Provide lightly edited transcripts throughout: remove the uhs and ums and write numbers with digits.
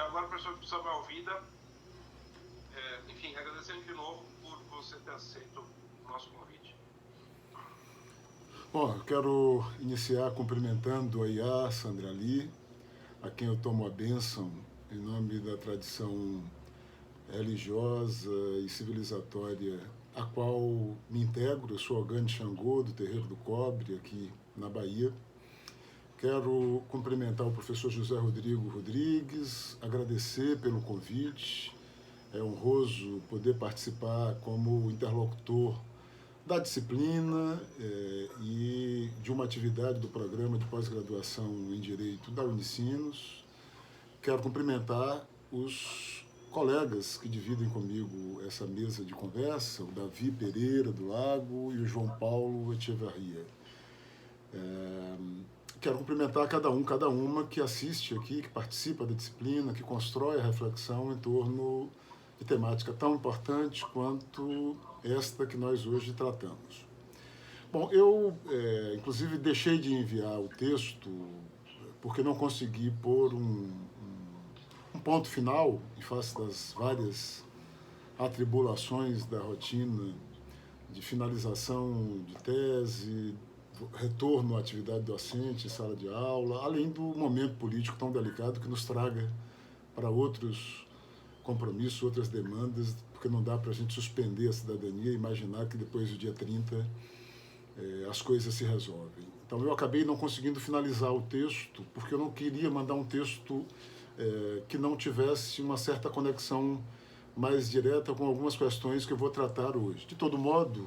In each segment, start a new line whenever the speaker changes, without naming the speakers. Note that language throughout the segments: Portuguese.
Então agora o professor precisa dar ouvida. Enfim, agradecendo de novo por você ter aceito o nosso convite.
Bom, eu quero iniciar cumprimentando a Iá Sandra Lee, a quem eu tomo a bênção em nome da tradição religiosa e civilizatória a qual me integro. Eu sou Ogã de Xangô, do Terreiro do Cobre, aqui na Bahia. Quero cumprimentar o professor José Rodrigo Rodrigues, agradecer pelo convite. É honroso poder participar como interlocutor da disciplina e de uma atividade do programa de pós-graduação em Direito da Unicinos. Quero cumprimentar os colegas que dividem comigo essa mesa de conversa, o Davi Pereira do Lago e o João Paulo Echeverria. Quero cumprimentar cada uma que assiste aqui, que participa da disciplina, que constrói a reflexão em torno de temática tão importante quanto esta que nós hoje tratamos. Bom, eu, inclusive, deixei de enviar o texto porque não consegui pôr um ponto final, em face das várias atribulações da rotina de finalização de tese, retorno à atividade docente, sala de aula, além do momento político tão delicado que nos traga para outros compromissos, outras demandas, porque não dá para a gente suspender a cidadania e imaginar que depois do dia 30 as coisas se resolvem. Então eu acabei não conseguindo finalizar o texto, porque eu não queria mandar um texto que não tivesse uma certa conexão mais direta com algumas questões que eu vou tratar hoje. De todo modo,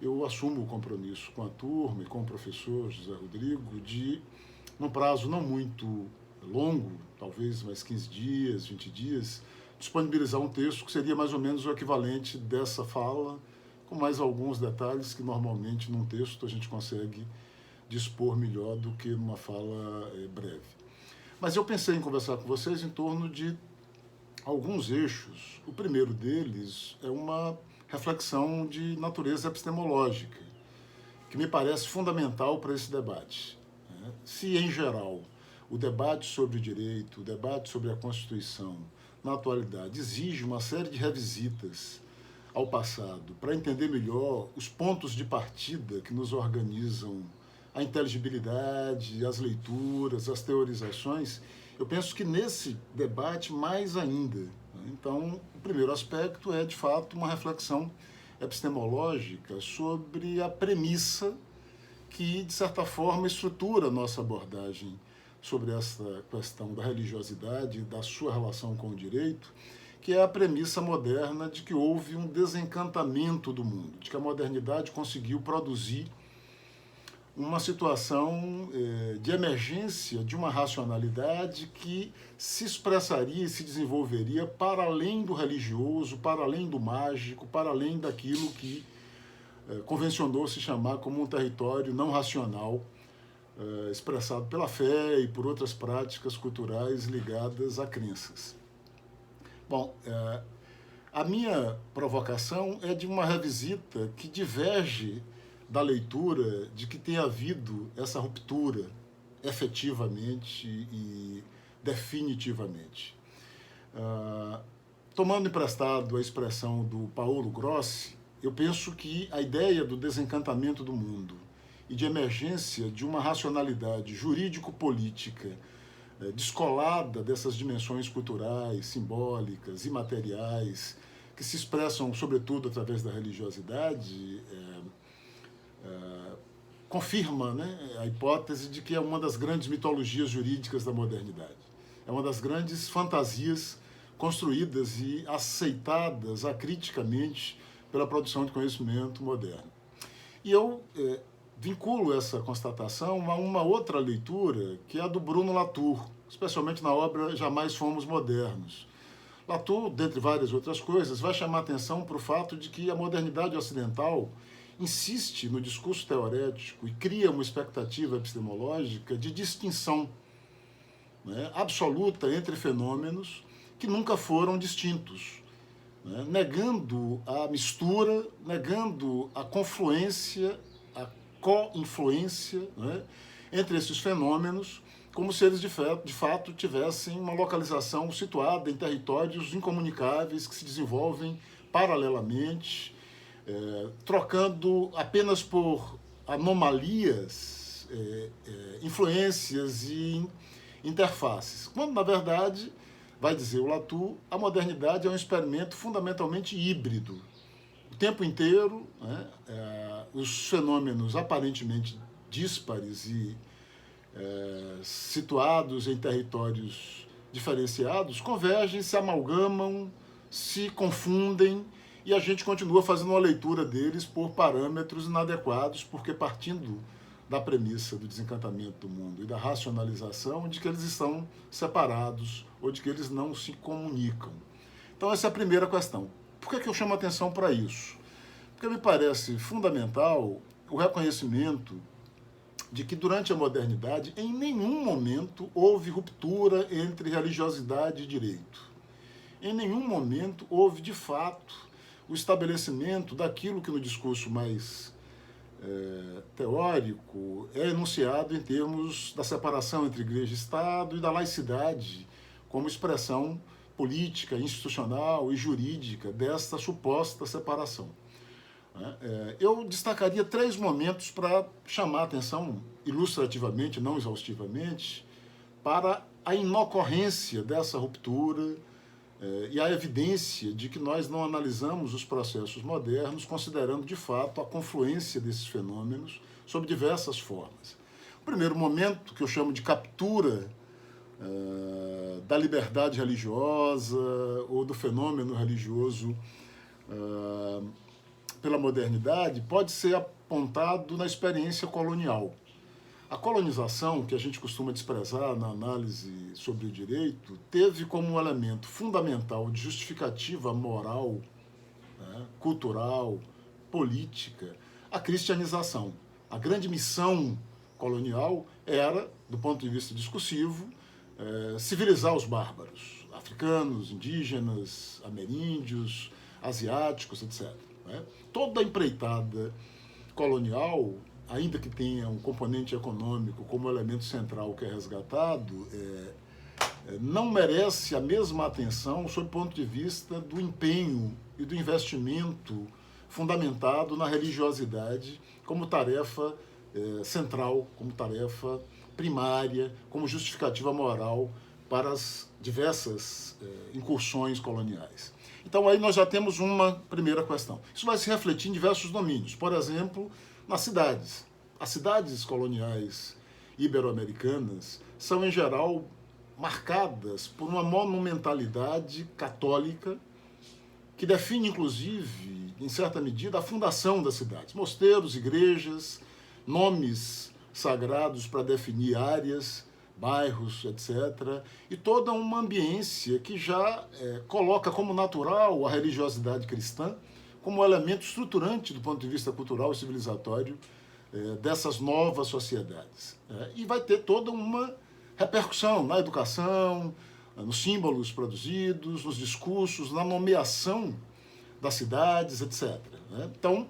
eu assumo o compromisso com a turma e com o professor José Rodrigo de, num prazo não muito longo, talvez mais 15 dias, 20 dias, disponibilizar um texto que seria mais ou menos o equivalente dessa fala, com mais alguns detalhes que normalmente num texto a gente consegue dispor melhor do que numa fala breve. Mas eu pensei em conversar com vocês em torno de alguns eixos. O primeiro deles é uma reflexão de natureza epistemológica, que me parece fundamental para esse debate. Se, em geral, o debate sobre o direito, o debate sobre a Constituição, na atualidade, exige uma série de revisitas ao passado para entender melhor os pontos de partida que nos organizam a inteligibilidade, as leituras, as teorizações, eu penso que nesse debate mais ainda. Então, o primeiro aspecto é, de fato, uma reflexão epistemológica sobre a premissa que, de certa forma, estrutura a nossa abordagem sobre essa questão da religiosidade e da sua relação com o direito, que é a premissa moderna de que houve um desencantamento do mundo, de que a modernidade conseguiu produzir uma situação de emergência de uma racionalidade que se expressaria e se desenvolveria para além do religioso, para além do mágico, para além daquilo que convencionou se chamar como um território não racional, expressado pela fé e por outras práticas culturais ligadas a crenças. Bom, a minha provocação é de uma revisita que diverge da leitura de que tem havido essa ruptura efetivamente e definitivamente. Tomando emprestado a expressão do Paolo Grossi, eu penso que a ideia do desencantamento do mundo e de emergência de uma racionalidade jurídico-política descolada dessas dimensões culturais, simbólicas, imateriais, que se expressam sobretudo através da religiosidade, confirma, né, a hipótese de que é uma das grandes mitologias jurídicas da modernidade. É uma das grandes fantasias construídas e aceitadas acriticamente pela produção de conhecimento moderno. E eu vinculo essa constatação a uma outra leitura, que é a do Bruno Latour, especialmente na obra Jamais Fomos Modernos. Latour, dentre várias outras coisas, vai chamar a atenção para o fato de que a modernidade ocidental insiste no discurso teorético e cria uma expectativa epistemológica de distinção, né, absoluta entre fenômenos que nunca foram distintos, né, negando a mistura, negando a confluência, a co-influência, né, entre esses fenômenos como se eles de fato tivessem uma localização situada em territórios incomunicáveis que se desenvolvem paralelamente, trocando apenas por anomalias, influências e interfaces. Quando, na verdade, vai dizer o Latour, a modernidade é um experimento fundamentalmente híbrido. O tempo inteiro, né, os fenômenos aparentemente díspares e situados em territórios diferenciados convergem, se amalgamam, se confundem, e a gente continua fazendo uma leitura deles por parâmetros inadequados, porque partindo da premissa do desencantamento do mundo e da racionalização de que eles estão separados ou de que eles não se comunicam. Então essa é a primeira questão. Por que eu chamo a atenção para isso? Porque me parece fundamental o reconhecimento de que durante a modernidade, em nenhum momento houve ruptura entre religiosidade e direito. Em nenhum momento houve, de fato, o estabelecimento daquilo que no discurso mais teórico é enunciado em termos da separação entre igreja e Estado e da laicidade como expressão política, institucional e jurídica desta suposta separação. Eu destacaria 3 momentos para chamar a atenção, ilustrativamente, não exaustivamente, para a inocorrência dessa ruptura e a evidência de que nós não analisamos os processos modernos considerando, de fato, a confluência desses fenômenos sob diversas formas. O primeiro momento, que eu chamo de captura da liberdade religiosa ou do fenômeno religioso pela modernidade, pode ser apontado na experiência colonial. A colonização, que a gente costuma desprezar na análise sobre o direito, teve como um elemento fundamental de justificativa moral, cultural, política, a cristianização. A grande missão colonial era, do ponto de vista discursivo, civilizar os bárbaros, africanos, indígenas, ameríndios, asiáticos, etc. Toda a empreitada colonial, ainda que tenha um componente econômico como elemento central que é resgatado, não merece a mesma atenção sob o ponto de vista do empenho e do investimento fundamentado na religiosidade como tarefa central, como tarefa primária, como justificativa moral para as diversas incursões coloniais. Então aí nós já temos uma primeira questão. Isso vai se refletir em diversos domínios. Por exemplo, nas cidades. As cidades coloniais ibero-americanas são, em geral, marcadas por uma monumentalidade católica que define, inclusive, em certa medida, a fundação das cidades. Mosteiros, igrejas, nomes sagrados para definir áreas, bairros, etc. E toda uma ambiência que já coloca como natural a religiosidade cristã como elemento estruturante do ponto de vista cultural e civilizatório dessas novas sociedades. E vai ter toda uma repercussão na educação, nos símbolos produzidos, nos discursos, na nomeação das cidades, etc. Então,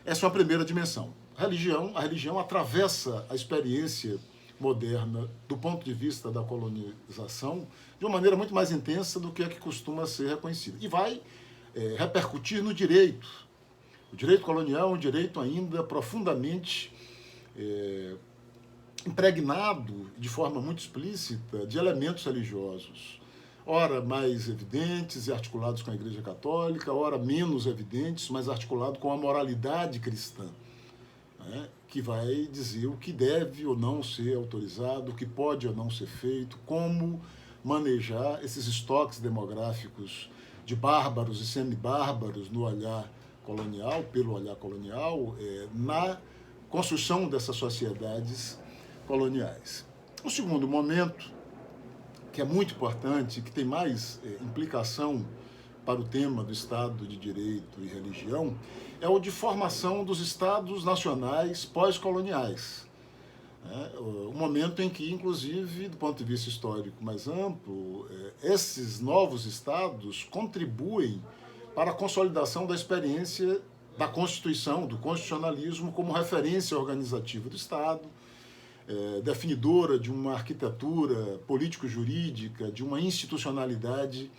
essa é uma primeira dimensão. A religião atravessa a experiência moderna do ponto de vista da colonização de uma maneira muito mais intensa do que a que costuma ser reconhecida. E vai repercutir no direito. O direito colonial é um direito ainda profundamente impregnado de forma muito explícita de elementos religiosos, ora mais evidentes e articulados com a Igreja Católica, ora menos evidentes, mas articulados com a moralidade cristã, que vai dizer o que deve ou não ser autorizado, o que pode ou não ser feito, como manejar esses estoques demográficos de bárbaros e semi-bárbaros no olhar colonial, pelo olhar colonial, na construção dessas sociedades coloniais. O segundo momento, que é muito importante, que tem mais implicação para o tema do Estado de Direito e religião, é o de formação dos Estados nacionais pós-coloniais. O momento em que, inclusive, do ponto de vista histórico mais amplo, esses novos Estados contribuem para a consolidação da experiência da Constituição, do constitucionalismo como referência organizativa do Estado, definidora de uma arquitetura político-jurídica, de uma institucionalidade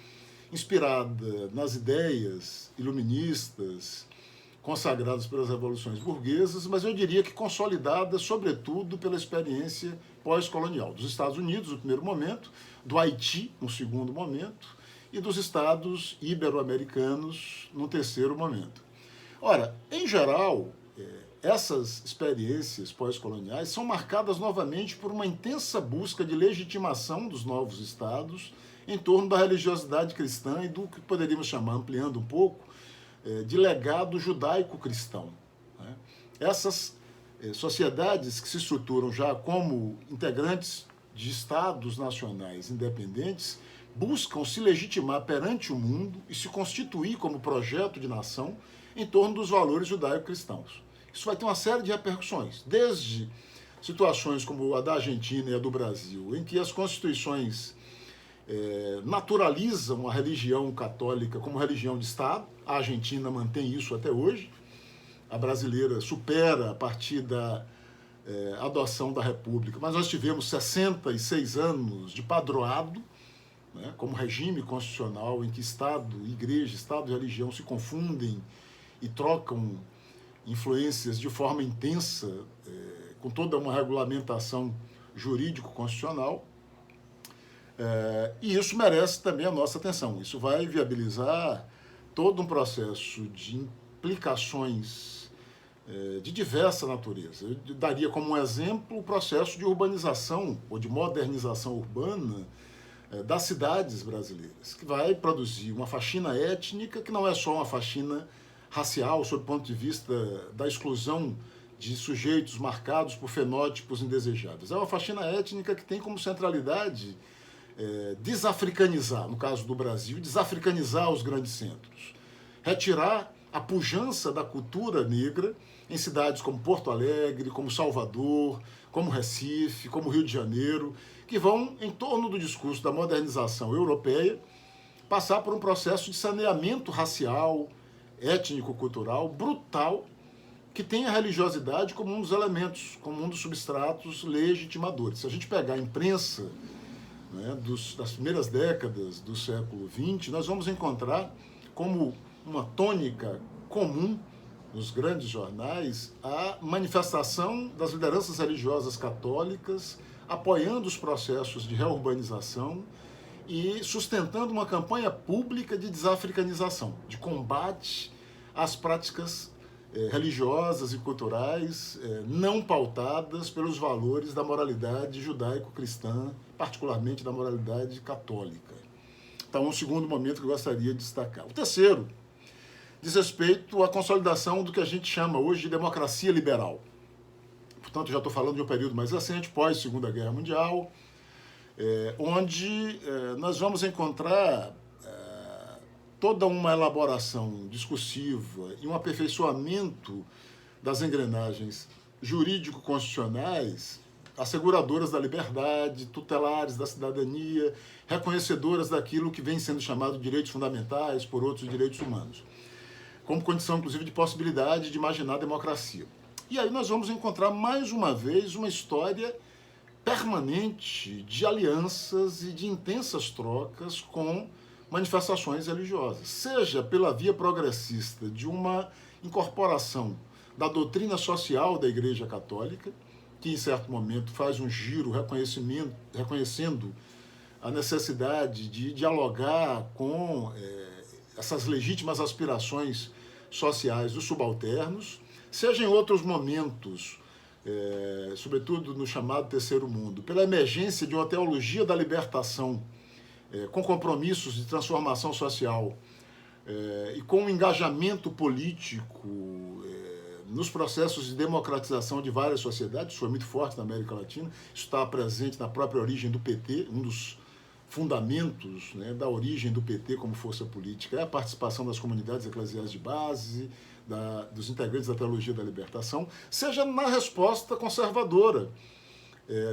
inspirada nas ideias iluministas consagradas pelas revoluções burguesas, mas eu diria que consolidada, sobretudo, pela experiência pós-colonial dos Estados Unidos, no primeiro momento, do Haiti, no segundo momento, e dos Estados ibero-americanos, no terceiro momento. Ora, em geral, essas experiências pós-coloniais são marcadas novamente por uma intensa busca de legitimação dos novos estados em torno da religiosidade cristã e do que poderíamos chamar, ampliando um pouco, de legado judaico-cristão. Essas sociedades que se estruturam já como integrantes de estados nacionais independentes buscam se legitimar perante o mundo e se constituir como projeto de nação em torno dos valores judaico-cristãos. Isso vai ter uma série de repercussões, desde situações como a da Argentina e a do Brasil, em que as constituições naturalizam a religião católica como religião de Estado. A Argentina mantém isso até hoje. A brasileira supera a partir da adoção da República, mas nós tivemos 66 anos de padroado, né, como regime constitucional em que Estado, Igreja, Estado e religião se confundem e trocam influências de forma intensa, com toda uma regulamentação jurídico-constitucional, e isso merece também a nossa atenção. Isso vai viabilizar todo um processo de implicações de diversa natureza. Eu daria como um exemplo o processo de urbanização ou de modernização urbana das cidades brasileiras, que vai produzir uma faxina étnica que não é só uma faxina racial, sob o ponto de vista da exclusão de sujeitos marcados por fenótipos indesejáveis. É uma faxina étnica que tem como centralidade desafricanizar, no caso do Brasil, desafricanizar os grandes centros, retirar a pujança da cultura negra em cidades como Porto Alegre, como Salvador, como Recife, como Rio de Janeiro, que vão, em torno do discurso da modernização europeia, passar por um processo de saneamento racial, étnico-cultural, brutal, que tem a religiosidade como um dos elementos, como um dos substratos legitimadores. Se a gente pegar a imprensa, né, das primeiras décadas do século XX, nós vamos encontrar como uma tônica comum nos grandes jornais a manifestação das lideranças religiosas católicas apoiando os processos de reurbanização e sustentando uma campanha pública de desafricanização, de combate às práticas religiosas e culturais não pautadas pelos valores da moralidade judaico-cristã, particularmente da moralidade católica. Então, um segundo momento que eu gostaria de destacar. O terceiro diz respeito à consolidação do que a gente chama hoje de democracia liberal. Portanto, já estou falando de um período mais recente, pós-Segunda Guerra Mundial, onde nós vamos encontrar toda uma elaboração discursiva e um aperfeiçoamento das engrenagens jurídico-constitucionais asseguradoras da liberdade, tutelares da cidadania, reconhecedoras daquilo que vem sendo chamado de direitos fundamentais por outros direitos humanos, como condição, inclusive, de possibilidade de imaginar a democracia. E aí nós vamos encontrar, mais uma vez, uma história permanente de alianças e de intensas trocas com manifestações religiosas, seja pela via progressista de uma incorporação da doutrina social da Igreja Católica, que em certo momento faz um giro reconhecendo a necessidade de dialogar com essas legítimas aspirações sociais dos subalternos, seja em outros momentos, sobretudo no chamado Terceiro Mundo, pela emergência de uma teologia da libertação com compromissos de transformação social e com um engajamento político nos processos de democratização de várias sociedades. Isso foi muito forte na América Latina, isso está presente na própria origem do PT, um dos fundamentos, né, da origem do PT como força política é a participação das comunidades eclesiais de base, dos integrantes da teologia da libertação, seja na resposta conservadora,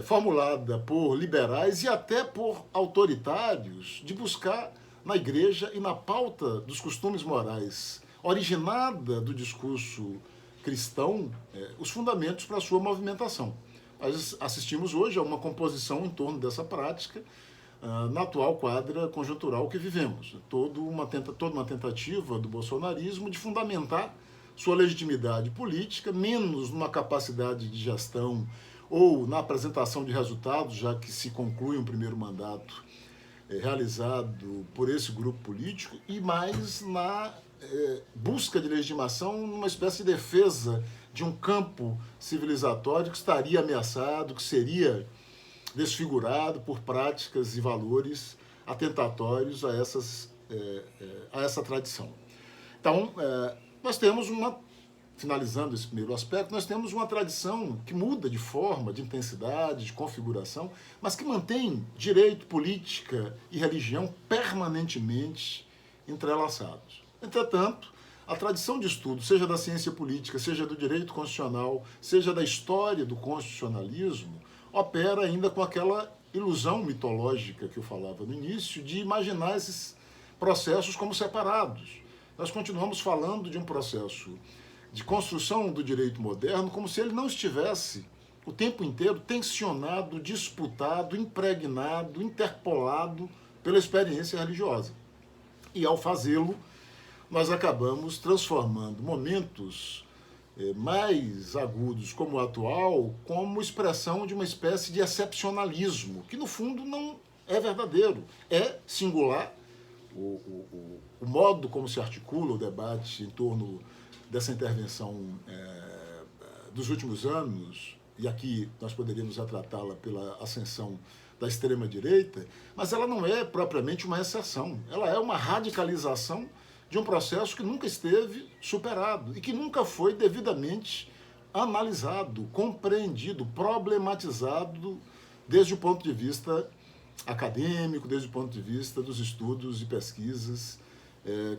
formulada por liberais e até por autoritários, de buscar na igreja e na pauta dos costumes morais, originada do discurso cristão, os fundamentos para a sua movimentação. nós assistimos hoje a uma composição em torno dessa prática na atual quadra conjuntural que vivemos. Toda uma tentativa do bolsonarismo de fundamentar sua legitimidade política, menos numa capacidade de gestão ou na apresentação de resultados, já que se conclui um primeiro mandato realizado por esse grupo político, e mais na busca de legitimação numa espécie de defesa de um campo civilizatório que estaria ameaçado, que seria desfigurado por práticas e valores atentatórios a essa tradição. Então, nós temos finalizando esse primeiro aspecto, nós temos uma tradição que muda de forma, de intensidade, de configuração, mas que mantém direito, política e religião permanentemente entrelaçados. Entretanto, a tradição de estudo, seja da ciência política, seja do direito constitucional, seja da história do constitucionalismo, opera ainda com aquela ilusão mitológica que eu falava no início, de imaginar esses processos como separados. Nós continuamos falando de um processo de construção do direito moderno como se ele não estivesse o tempo inteiro tensionado, disputado, impregnado, interpolado pela experiência religiosa. E ao fazê-lo, nós acabamos transformando momentos mais agudos como o atual como expressão de uma espécie de excepcionalismo, que no fundo não é verdadeiro, é singular. O modo como se articula o debate em torno dessa intervenção dos últimos anos, e aqui nós poderíamos retratá-la pela ascensão da extrema-direita, mas ela não é propriamente uma exceção, ela é uma radicalização de um processo que nunca esteve superado e que nunca foi devidamente analisado, compreendido, problematizado desde o ponto de vista acadêmico, desde o ponto de vista dos estudos e pesquisas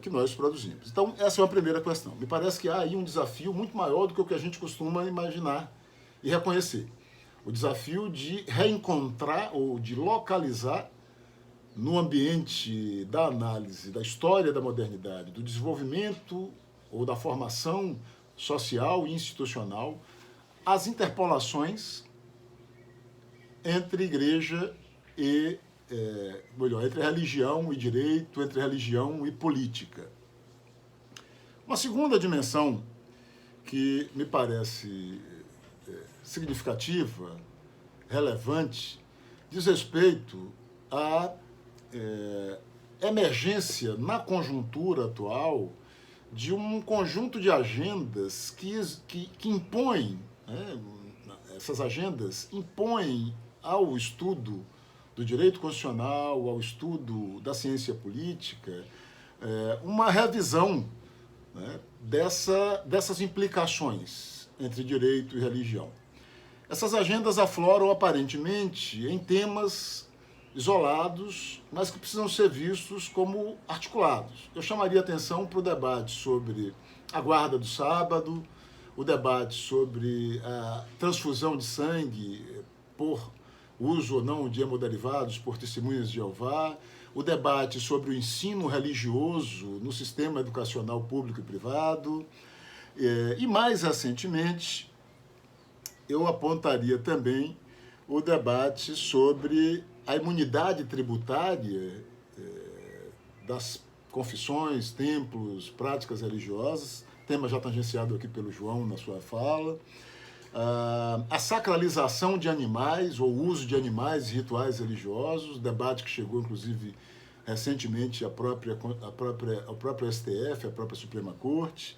que nós produzimos. Então, essa é uma primeira questão. Me parece que há aí um desafio muito maior do que o que a gente costuma imaginar e reconhecer. O desafio de reencontrar ou de localizar no ambiente da análise da história da modernidade, do desenvolvimento ou da formação social e institucional, as interpolações entre igreja e entre religião e direito, entre religião e política. Uma segunda dimensão que me parece significativa, relevante, diz respeito à emergência na conjuntura atual de um conjunto de agendas que impõem, essas agendas impõem ao estudo do direito constitucional, ao estudo da ciência política, uma revisão dessas implicações entre direito e religião. Essas agendas afloram aparentemente em temas isolados, mas que precisam ser vistos como articulados. Eu chamaria atenção para o debate sobre a guarda do sábado, o debate sobre a transfusão de sangue por uso ou não de hemoderivados por testemunhas de Jeová, o debate sobre o ensino religioso no sistema educacional público e privado, e mais recentemente eu apontaria também o debate sobre a imunidade tributária das confissões, templos, práticas religiosas, tema já tangenciado aqui pelo João na sua fala, a sacralização de animais ou uso de animais e rituais religiosos, debate que chegou inclusive recentemente ao próprio STF, à própria Suprema Corte,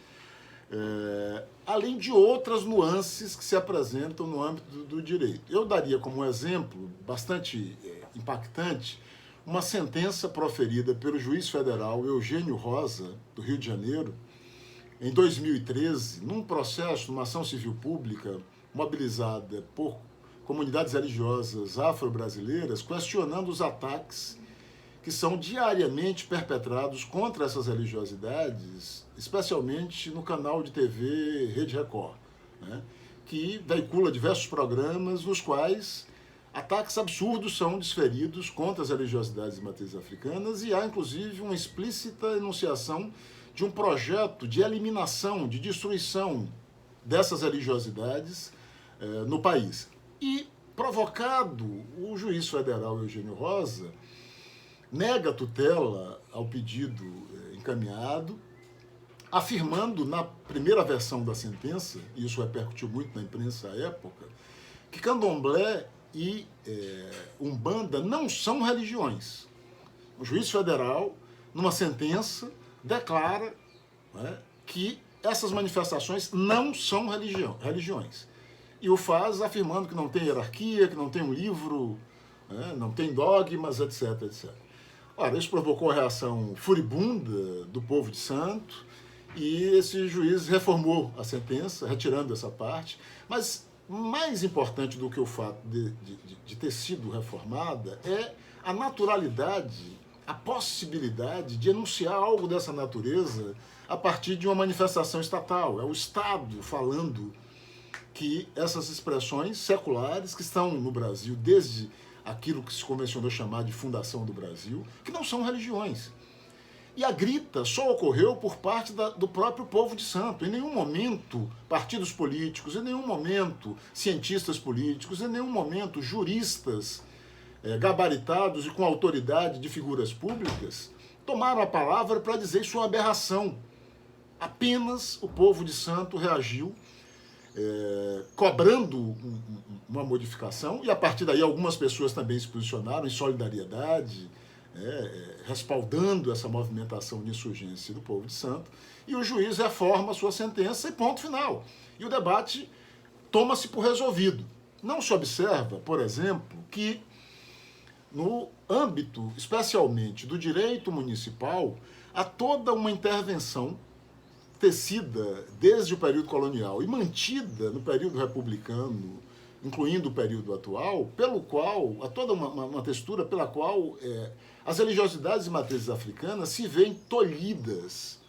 além de outras nuances que se apresentam no âmbito do direito. Eu daria como exemplo bastante impactante uma sentença proferida pelo juiz federal Eugênio Rosa, do Rio de Janeiro, em 2013, num processo, numa ação civil pública mobilizada por comunidades religiosas afro-brasileiras, questionando os ataques que são diariamente perpetrados contra essas religiosidades, especialmente no canal de TV Rede Record, que veicula diversos programas nos quais ataques absurdos são desferidos contra as religiosidades de matriz africanas, e há inclusive uma explícita enunciação de um projeto de eliminação, de destruição dessas religiosidades no país. E, provocado, o juiz federal Eugênio Rosa nega a tutela ao pedido encaminhado, afirmando na primeira versão da sentença, e isso repercutiu muito na imprensa à época, que candomblé e umbanda não são religiões. O juiz federal, numa sentença, declara, né, que essas manifestações não são religiões. E o faz afirmando que não tem hierarquia, que não tem um livro, né, não tem dogmas, etc, etc. Ora, isso provocou a reação furibunda do povo de Santo, e esse juiz reformou a sentença, retirando essa parte. Mas mais importante do que o fato de ter sido reformada é a naturalidade, a possibilidade de enunciar algo dessa natureza a partir de uma manifestação estatal. É o Estado falando que essas expressões seculares que estão no Brasil desde aquilo que se convencionou chamar de fundação do Brasil, que não são religiões. E a grita só ocorreu por parte do próprio povo de Santo. Em nenhum momento partidos políticos, em nenhum momento cientistas políticos, em nenhum momento juristas gabaritados e com autoridade de figuras públicas tomaram a palavra para dizer isso é uma aberração. Apenas o povo de Santo reagiu cobrando uma modificação, e a partir daí algumas pessoas também se posicionaram em solidariedade, respaldando essa movimentação de insurgência do povo de Santo, e o juiz reforma a sua sentença e ponto final. E o debate toma-se por resolvido. Não se observa, por exemplo, que no âmbito, especialmente do direito municipal, há toda uma intervenção tecida desde o período colonial e mantida no período republicano, incluindo o período atual, pelo qual, há toda uma textura pela qual as religiosidades e matrizes africanas se veem tolhidas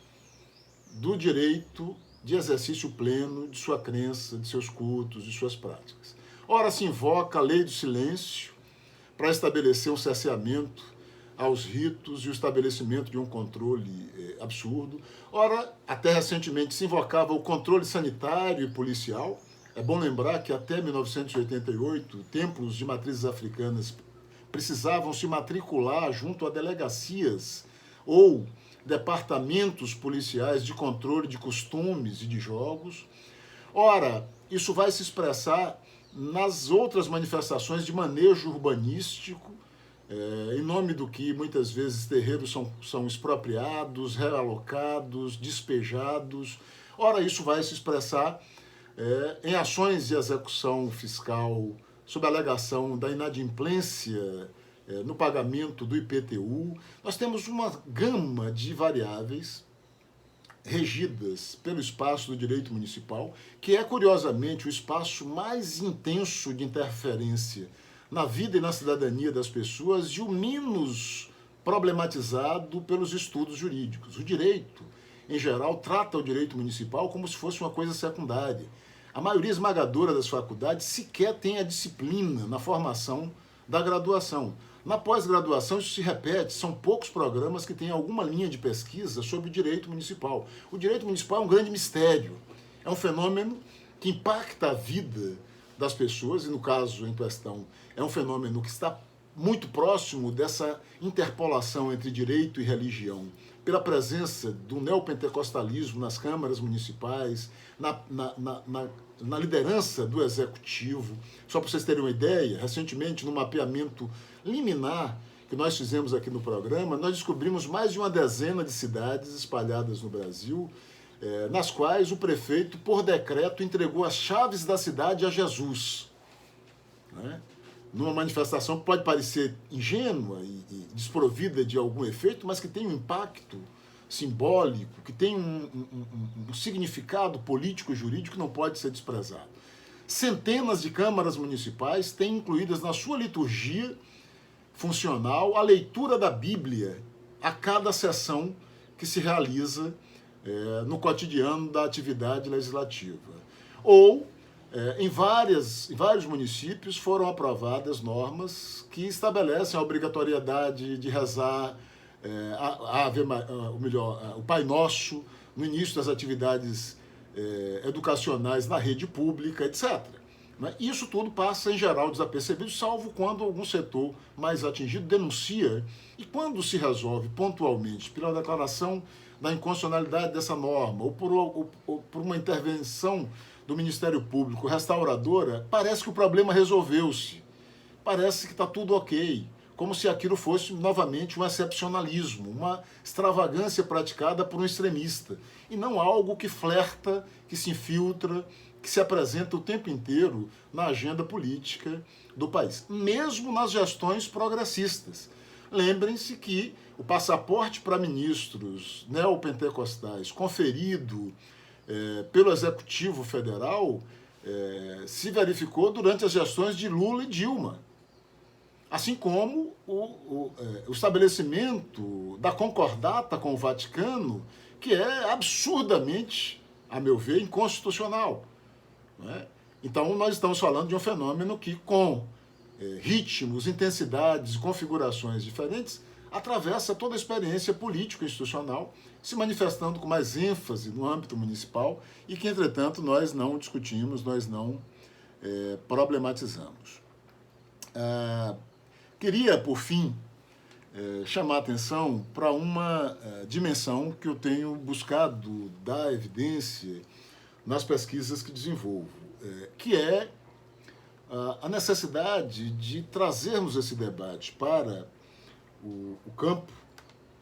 do direito de exercício pleno de sua crença, de seus cultos, de suas práticas. Ora, se invoca a lei do silêncio para estabelecer um cerceamento aos ritos e o estabelecimento de um controle absurdo. Ora, até recentemente se invocava o controle sanitário e policial. É bom lembrar que até 1988, templos de matrizes africanas precisavam se matricular junto a delegacias ou departamentos policiais de controle de costumes e de jogos. Ora, isso vai se expressar nas outras manifestações de manejo urbanístico, em nome do que muitas vezes terreiros são expropriados, realocados, despejados. Ora, isso vai se expressar em ações de execução fiscal sob a alegação da inadimplência no pagamento do IPTU. Nós temos uma gama de variáveis regidas pelo espaço do direito municipal, que é, curiosamente, o espaço mais intenso de interferência na vida e na cidadania das pessoas e o menos problematizado pelos estudos jurídicos. O direito, em geral, trata o direito municipal como se fosse uma coisa secundária. A maioria esmagadora das faculdades sequer tem a disciplina na formação da graduação. Na pós-graduação isso se repete, são poucos programas que têm alguma linha de pesquisa sobre o direito municipal. O direito municipal é um grande mistério, é um fenômeno que impacta a vida das pessoas, e no caso em questão é um fenômeno que está muito próximo dessa interpolação entre direito e religião, pela presença do neopentecostalismo nas câmaras municipais, na liderança do executivo. Só para vocês terem uma ideia, recentemente, no mapeamento liminar que nós fizemos aqui no programa, nós descobrimos mais de uma dezena de cidades espalhadas no Brasil, nas quais o prefeito, por decreto, entregou as chaves da cidade a Jesus, né? Numa manifestação que pode parecer ingênua e desprovida de algum efeito, mas que tem um impacto simbólico, que tem um significado político-jurídico que não pode ser desprezado. Centenas de câmaras municipais têm incluídas na sua liturgia funcional a leitura da Bíblia a cada sessão que se realiza no cotidiano da atividade legislativa. Ou, em vários municípios foram aprovadas normas que estabelecem a obrigatoriedade de rezar o Pai Nosso no início das atividades educacionais na rede pública, etc. Né? Isso tudo passa, em geral, desapercebido, salvo quando algum setor mais atingido denuncia, e quando se resolve pontualmente pela declaração da inconstitucionalidade dessa norma, ou por uma intervenção do Ministério Público restauradora, parece que o problema resolveu-se. Parece que está tudo ok, como se aquilo fosse novamente um excepcionalismo, uma extravagância praticada por um extremista, e não algo que flerta, que se infiltra, que se apresenta o tempo inteiro na agenda política do país, mesmo nas gestões progressistas. Lembrem-se que o passaporte para ministros neopentecostais conferido pelo Executivo Federal se verificou durante as gestões de Lula e Dilma. Assim como o estabelecimento da concordata com o Vaticano, que é absurdamente, a meu ver, inconstitucional. Não é? Então, nós estamos falando de um fenômeno que, com ritmos, intensidades e configurações diferentes, atravessa toda a experiência político-institucional, se manifestando com mais ênfase no âmbito municipal e que, entretanto, nós não discutimos, nós não problematizamos. Queria, por fim, chamar a atenção para uma dimensão que eu tenho buscado dar evidência nas pesquisas que desenvolvo, que é a necessidade de trazermos esse debate para o campo,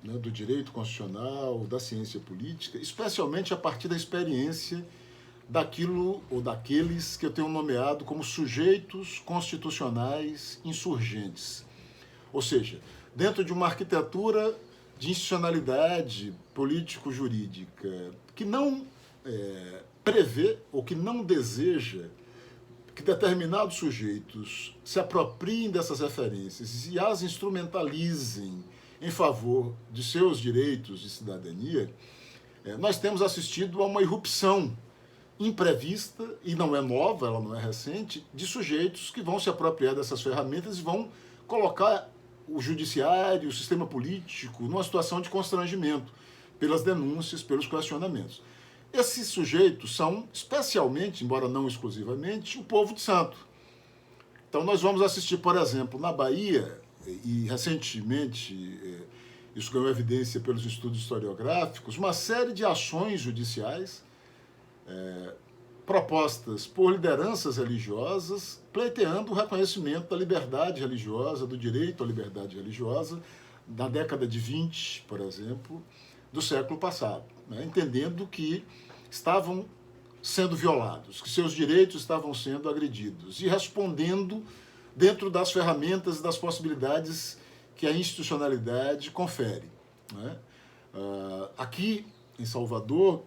né, do direito constitucional, da ciência política, especialmente a partir da experiência daquilo ou daqueles que eu tenho nomeado como sujeitos constitucionais insurgentes. Ou seja, dentro de uma arquitetura de institucionalidade político-jurídica que não prevê ou que não deseja que determinados sujeitos se apropriem dessas referências e as instrumentalizem em favor de seus direitos de cidadania, nós temos assistido a uma irrupção imprevista, e não é nova, ela não é recente, de sujeitos que vão se apropriar dessas ferramentas e vão colocar o judiciário, o sistema político, numa situação de constrangimento, pelas denúncias, pelos questionamentos. Esses sujeitos são, especialmente, embora não exclusivamente, o povo de santo. Então, nós vamos assistir, por exemplo, na Bahia, e recentemente isso ganhou evidência pelos estudos historiográficos, uma série de ações judiciais propostas por lideranças religiosas, pleiteando o reconhecimento da liberdade religiosa, do direito à liberdade religiosa, na década de 20, por exemplo, do século passado, né? Entendendo que estavam sendo violados, que seus direitos estavam sendo agredidos, e respondendo dentro das ferramentas e das possibilidades que a institucionalidade confere, né? Aqui em Salvador,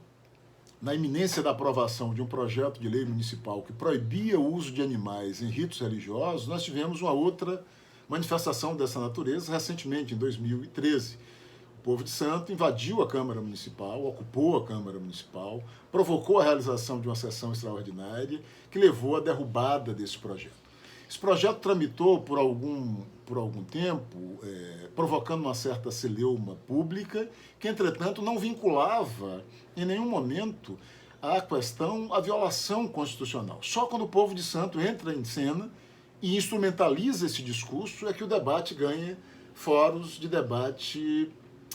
na iminência da aprovação de um projeto de lei municipal que proibia o uso de animais em ritos religiosos, nós tivemos uma outra manifestação dessa natureza recentemente, em 2013. O povo de santo invadiu a Câmara Municipal, ocupou a Câmara Municipal, provocou a realização de uma sessão extraordinária que levou à derrubada desse projeto. Esse projeto tramitou por algum tempo, provocando uma certa celeuma pública, que, entretanto, não vinculava em nenhum momento a questão, a violação constitucional. Só quando o povo de santo entra em cena e instrumentaliza esse discurso é que o debate ganha fóruns de debate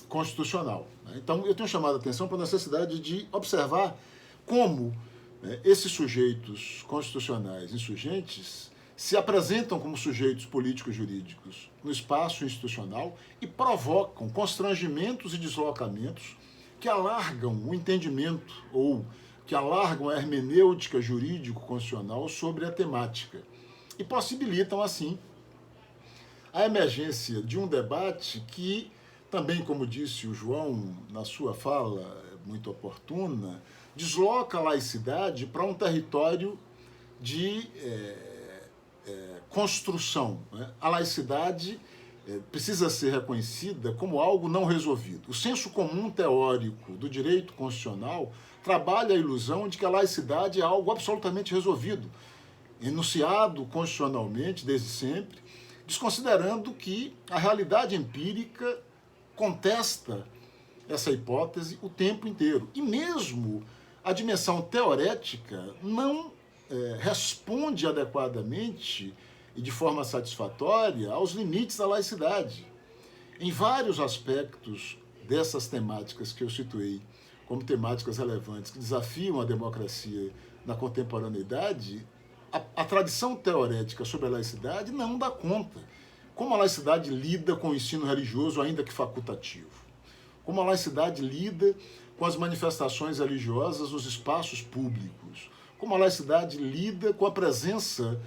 constitucional. Então, eu tenho chamado a atenção para a necessidade de observar como esses sujeitos constitucionais insurgentes se apresentam como sujeitos políticos jurídicos no espaço institucional e provocam constrangimentos e deslocamentos que alargam o entendimento ou que alargam a hermenêutica jurídico-constitucional sobre a temática e possibilitam, assim, a emergência de um debate que, também, como disse o João na sua fala muito oportuna, desloca a laicidade para um território de construção, né? A laicidade precisa ser reconhecida como algo não resolvido. O senso comum teórico do direito constitucional trabalha a ilusão de que a laicidade é algo absolutamente resolvido, enunciado constitucionalmente desde sempre, desconsiderando que a realidade empírica contesta essa hipótese o tempo inteiro. E mesmo a dimensão teorética não responde adequadamente e de forma satisfatória aos limites da laicidade. Em vários aspectos dessas temáticas que eu situei como temáticas relevantes que desafiam a democracia na contemporaneidade, a tradição teorética sobre a laicidade não dá conta. Como a laicidade lida com o ensino religioso, ainda que facultativo? Como a laicidade lida com as manifestações religiosas nos espaços públicos? Como a laicidade lida com a presença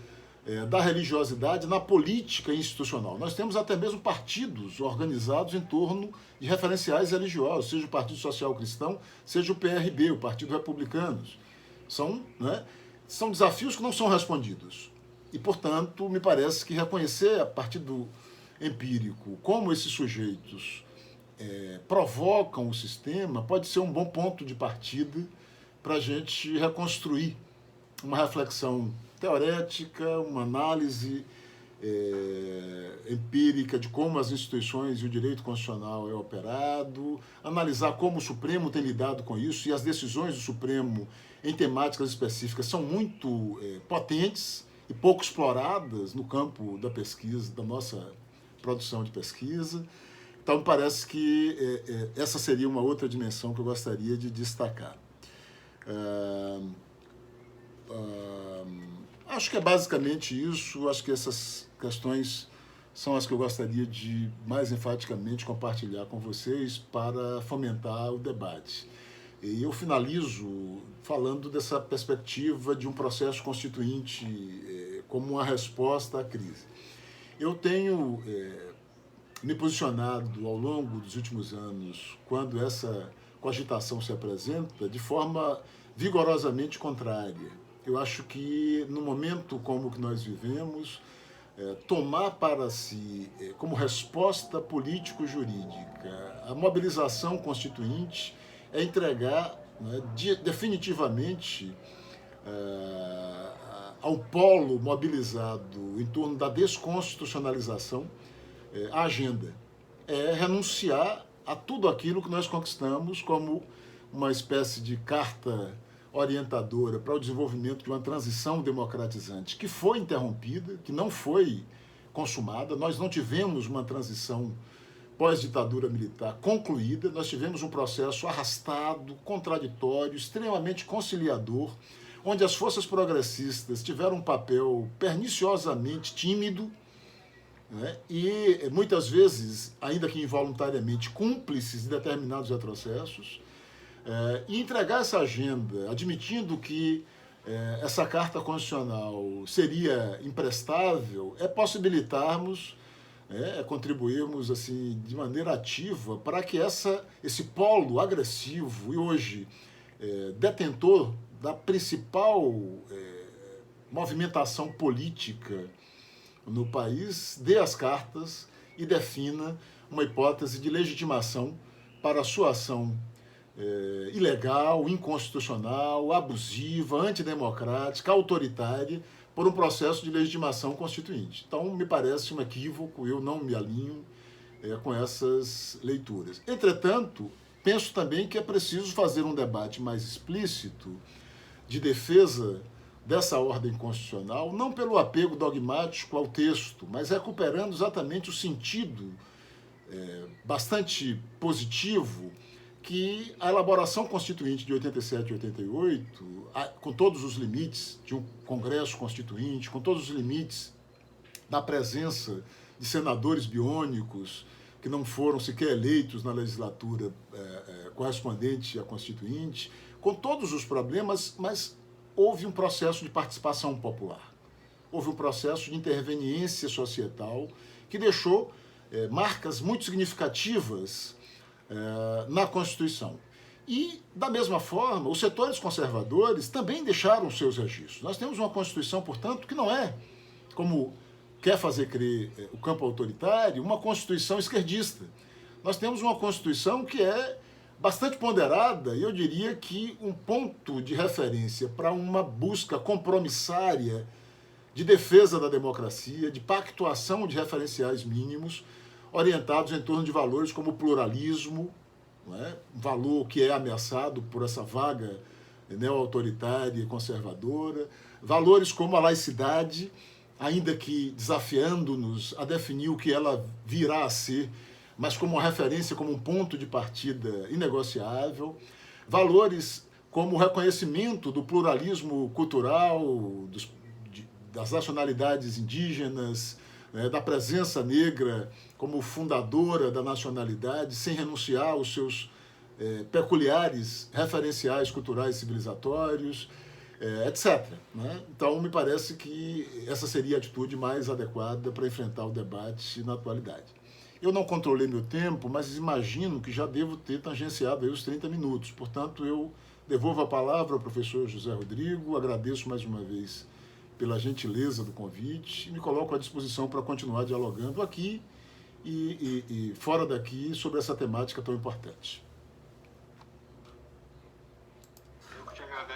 da religiosidade na política institucional? Nós temos até mesmo partidos organizados em torno de referenciais religiosos, seja o Partido Social Cristão, seja o PRB, o Partido Republicanos. São desafios que não são respondidos. E, portanto, me parece que reconhecer a partir do empírico como esses sujeitos provocam o sistema pode ser um bom ponto de partida para a gente reconstruir uma reflexão teorética, uma análise empírica de como as instituições e o direito constitucional é operado, analisar como o Supremo tem lidado com isso, e as decisões do Supremo em temáticas específicas são muito potentes e pouco exploradas no campo da pesquisa, da nossa produção de pesquisa. Então, me parece que essa seria uma outra dimensão que eu gostaria de destacar. Acho que é basicamente isso. Acho que essas questões são as que eu gostaria de mais enfaticamente compartilhar com vocês para fomentar o debate. E eu finalizo falando dessa perspectiva de um processo constituinte como uma resposta à crise. Eu tenho me posicionado ao longo dos últimos anos, quando essa cogitação se apresenta, de forma vigorosamente contrária. Eu acho que, no momento como o que nós vivemos, tomar para si, como resposta político-jurídica, a mobilização constituinte é entregar, né, definitivamente ao polo mobilizado em torno da desconstitucionalização a agenda. É renunciar a tudo aquilo que nós conquistamos como uma espécie de carta orientadora para o desenvolvimento de uma transição democratizante que foi interrompida, que não foi consumada. Nós não tivemos uma transição pós-ditadura militar concluída, nós tivemos um processo arrastado, contraditório, extremamente conciliador, onde as forças progressistas tiveram um papel perniciosamente tímido, né, e muitas vezes, ainda que involuntariamente, cúmplices de determinados retrocessos, e entregar essa agenda, admitindo que essa carta constitucional seria imprestável, é possibilitarmos, contribuirmos assim, de maneira ativa para que esse polo agressivo e hoje detentor da principal movimentação política no país dê as cartas e defina uma hipótese de legitimação para a sua ação ilegal, inconstitucional, abusiva, antidemocrática, autoritária, por um processo de legitimação constituinte. Então, me parece um equívoco, eu não me alinho com essas leituras. Entretanto, penso também que é preciso fazer um debate mais explícito de defesa dessa ordem constitucional, não pelo apego dogmático ao texto, mas recuperando exatamente o sentido bastante positivo que a elaboração constituinte de 87 e 88, com todos os limites de um Congresso Constituinte, com todos os limites da presença de senadores biônicos que não foram sequer eleitos na legislatura correspondente à Constituinte, com todos os problemas, mas houve um processo de participação popular, houve um processo de interveniência societal que deixou marcas muito significativas na Constituição. E, da mesma forma, os setores conservadores também deixaram seus registros. Nós temos uma Constituição, portanto, que não é, como quer fazer crer o campo autoritário, uma Constituição esquerdista. Nós temos uma Constituição que é bastante ponderada, e eu diria que um ponto de referência para uma busca compromissária de defesa da democracia, de pactuação de referenciais mínimos, orientados em torno de valores como o pluralismo, um valor que é ameaçado por essa vaga neo-autoritária e conservadora, Valores como a laicidade, ainda que desafiando-nos a definir o que ela virá a ser, mas como uma referência, como um ponto de partida inegociável. Valores como o reconhecimento do pluralismo cultural, das nacionalidades indígenas, da presença negra como fundadora da nacionalidade, sem renunciar aos seus peculiares referenciais culturais civilizatórios, etc. Né? Então, me parece que essa seria a atitude mais adequada para enfrentar o debate na atualidade. Eu não controlei meu tempo, mas imagino que já devo ter tangenciado aí os 30 minutos. Portanto, eu devolvo a palavra ao professor José Rodrigo, agradeço mais uma vez pela gentileza do convite e me coloco à disposição para continuar dialogando aqui e fora daqui sobre essa temática tão importante.